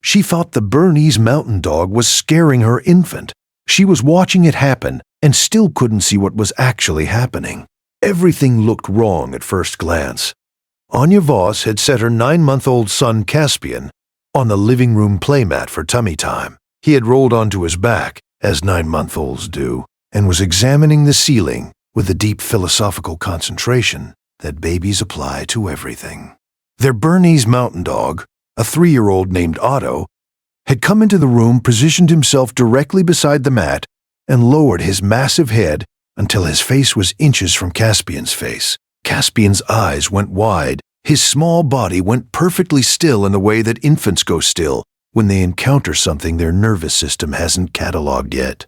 She thought the Bernese Mountain Dog was scaring her infant. She was watching it happen and still couldn't see what was actually happening. Everything looked wrong at first glance. Anya Voss had set her 9-month-old son Caspian on the living room playmat for tummy time. He had rolled onto his back, as 9-month-olds do, and was examining the ceiling with the deep philosophical concentration that babies apply to everything. Their Bernese Mountain Dog, a 3-year-old named Otto, had come into the room, positioned himself directly beside the mat, and lowered his massive head until his face was inches from Caspian's face. Caspian's eyes went wide. His small body went perfectly still in the way that infants go still when they encounter something their nervous system hasn't cataloged yet.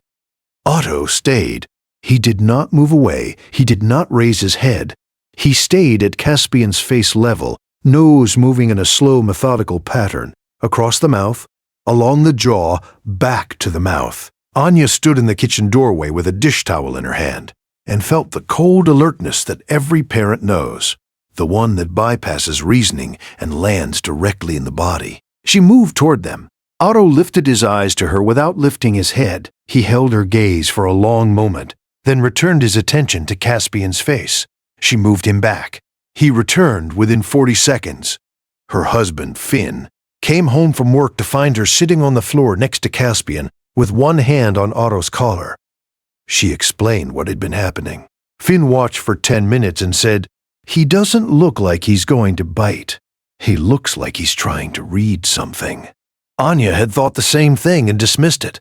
Otto stayed. He did not move away. He did not raise his head. He stayed at Caspian's face level, nose moving in a slow, methodical pattern, across the mouth, along the jaw, back to the mouth. Anya stood in the kitchen doorway with a dish towel in her hand and felt the cold alertness that every parent knows, the one that bypasses reasoning and lands directly in the body. She moved toward them. Otto lifted his eyes to her without lifting his head. He held her gaze for a long moment, then returned his attention to Caspian's face. She moved him back. He returned within 40 seconds. Her husband, Finn, came home from work to find her sitting on the floor next to Caspian with one hand on Otto's collar. She explained what had been happening. Finn watched for 10 minutes and said, "He doesn't look like he's going to bite. He looks like he's trying to read something." Anya had thought the same thing and dismissed it.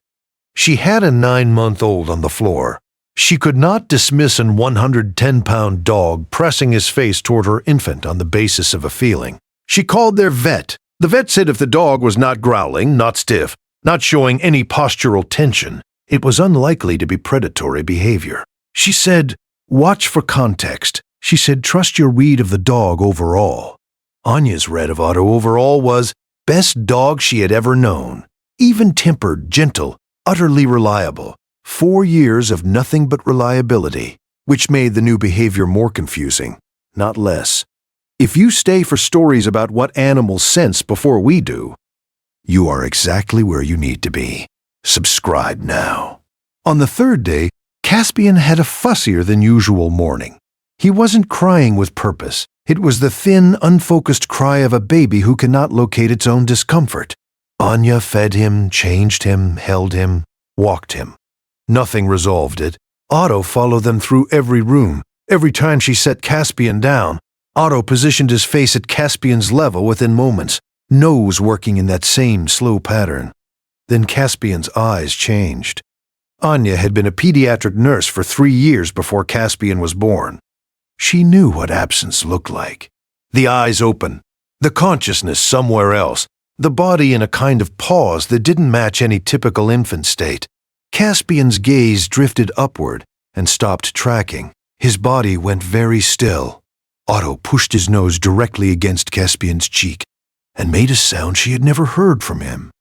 She had a 9-month-old on the floor. She could not dismiss an 110-pound dog pressing his face toward her infant on the basis of a feeling. She called their vet. The vet said if the dog was not growling, not stiff, not showing any postural tension, it was unlikely to be predatory behavior. She said, "Watch for context." She said, "Trust your read of the dog overall." Anya's read of Otto overall was best dog she had ever known. Even-tempered, gentle, utterly reliable. 4 years of nothing but reliability, which made the new behavior more confusing, not less. If you stay for stories about what animals sense before we do, you are exactly where you need to be. Subscribe now. On the 3rd day, Caspian had a fussier than usual morning. He wasn't crying with purpose. It was the thin, unfocused cry of a baby who cannot locate its own discomfort. Anya fed him, changed him, held him, walked him. Nothing resolved it. Otto followed them through every room. Every time she set Caspian down, Otto positioned his face at Caspian's level within moments, nose working in that same slow pattern. Then Caspian's eyes changed. Anya had been a pediatric nurse for 3 years before Caspian was born. She knew what absence looked like. The eyes open, the consciousness somewhere else, the body in a kind of pause that didn't match any typical infant state. Caspian's gaze drifted upward and stopped tracking. His body went very still. Otto pushed his nose directly against Caspian's cheek and made a sound she had never heard from him.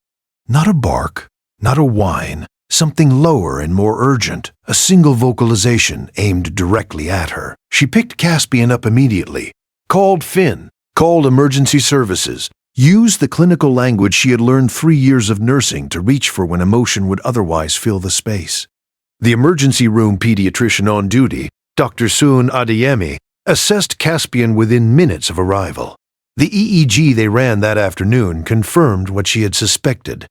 Not a bark, not a whine, something lower and more urgent, a single vocalization aimed directly at her. She picked Caspian up immediately, called Finn, called emergency services, used the clinical language she had learned 3 years of nursing to reach for when emotion would otherwise fill the space. The emergency room pediatrician on duty, Dr. Sun Adeyemi, assessed Caspian within minutes of arrival. The EEG they ran that afternoon confirmed what she had suspected: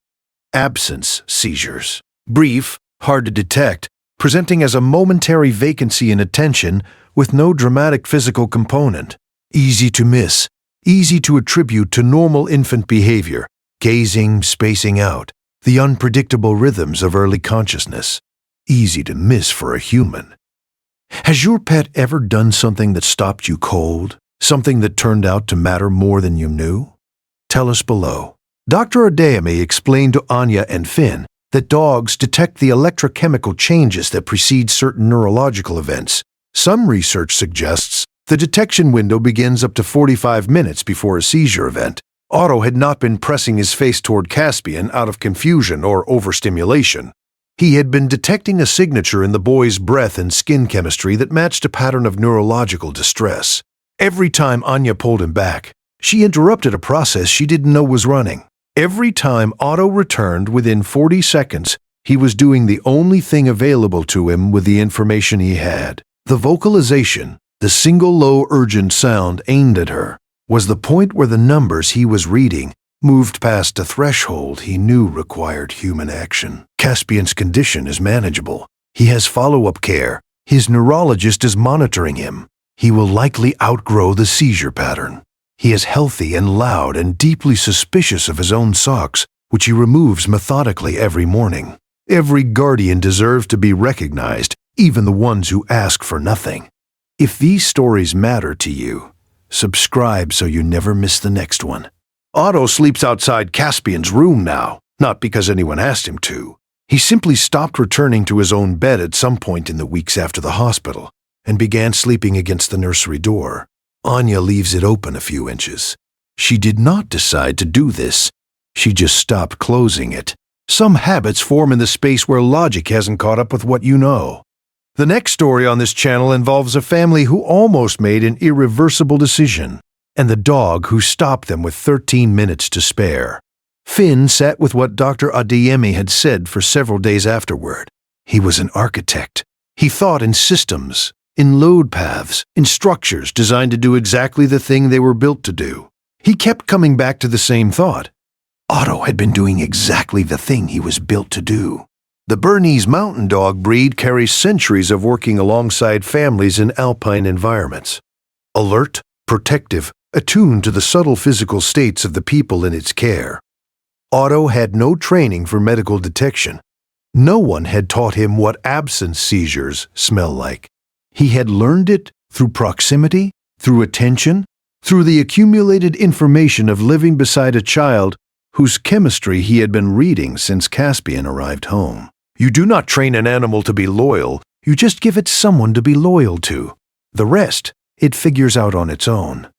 absence seizures. Brief, hard to detect, presenting as a momentary vacancy in attention with no dramatic physical component. Easy to miss, easy to attribute to normal infant behavior, gazing, spacing out, the unpredictable rhythms of early consciousness. Easy to miss for a human. Has your pet ever done something that stopped you cold? Something that turned out to matter more than you knew? Tell us below. Dr. Adeyemi explained to Anya and Finn that dogs detect the electrochemical changes that precede certain neurological events. Some research suggests the detection window begins up to 45 minutes before a seizure event. Otto had not been pressing his face toward Caspian out of confusion or overstimulation. He had been detecting a signature in the boy's breath and skin chemistry that matched a pattern of neurological distress. Every time Anya pulled him back, she interrupted a process she didn't know was running. Every time Otto returned within 40 seconds, he was doing the only thing available to him with the information he had. The vocalization, the single low urgent sound aimed at her, was the point where the numbers he was reading moved past a threshold he knew required human action. Caspian's condition is manageable. He has follow-up care. His neurologist is monitoring him. He will likely outgrow the seizure pattern. He is healthy and loud and deeply suspicious of his own socks, which he removes methodically every morning. Every guardian deserves to be recognized, even the ones who ask for nothing. If these stories matter to you, subscribe so you never miss the next one. Otto sleeps outside Caspian's room now, not because anyone asked him to. He simply stopped returning to his own bed at some point in the weeks after the hospital and began sleeping against the nursery door. Anya leaves it open a few inches. She did not decide to do this. She just stopped closing it. Some habits form in the space where logic hasn't caught up with what you know. The next story on this channel involves a family who almost made an irreversible decision, and the dog who stopped them with 13 minutes to spare. Finn sat with what Dr. Adeyemi had said for several days afterward. He was an architect. He thought in systems, in load paths, in structures designed to do exactly the thing they were built to do. He kept coming back to the same thought. Otto had been doing exactly the thing he was built to do. The Bernese Mountain Dog breed carries centuries of working alongside families in alpine environments. Alert, protective, attuned to the subtle physical states of the people in its care. Otto had no training for medical detection. No one had taught him what absence seizures smell like. He had learned it through proximity, through attention, through the accumulated information of living beside a child whose chemistry he had been reading since Caspian arrived home. You do not train an animal to be loyal, you just give it someone to be loyal to. The rest, it figures out on its own.